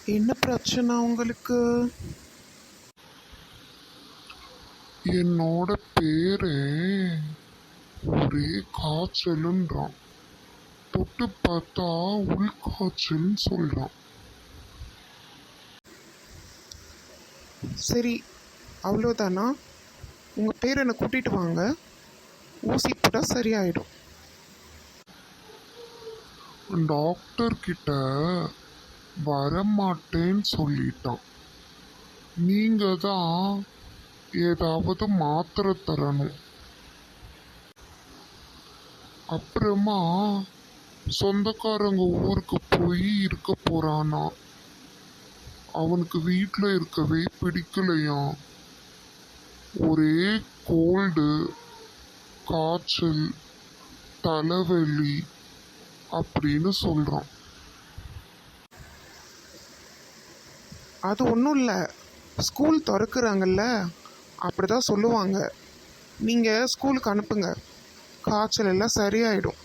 என்ன பிரச்சனை உங்களுக்கு? என்னோட பேரு ஒரே காய்ச்சலுன்றான். தொட்டு பார்த்தா உள்காய்ச்சல்னு சொல்றான். சரி, அவ்வளோதானா? உங்கள் பேரனை கூட்டிகிட்டு வாங்க, ஊசி போட்டால் சரியாயிடும். டாக்டர் கிட்ட வரமாட்டேன்னு சொல்லிட்டான். நீங்க தான் ஏதாவது மாத்திரை தரணும். அப்புறமா சொந்தக்காரங்க ஊருக்கு போய் இருக்க போறானா. அவனுக்கு வீட்டில் இருக்கவே பிடிக்கலையாம். ஒரே கோல்டு, காய்ச்சல், தலைவலி அப்படின்னு சொல்றான். அது ஒன்றும் இல்லை, ஸ்கூல் திறக்கிறாங்கல்ல, அப்படி தான் சொல்லுவாங்க. நீங்கள் ஸ்கூலுக்கு அனுப்புங்க, காய்ச்சல் எல்லாம் சரியாயிடும்.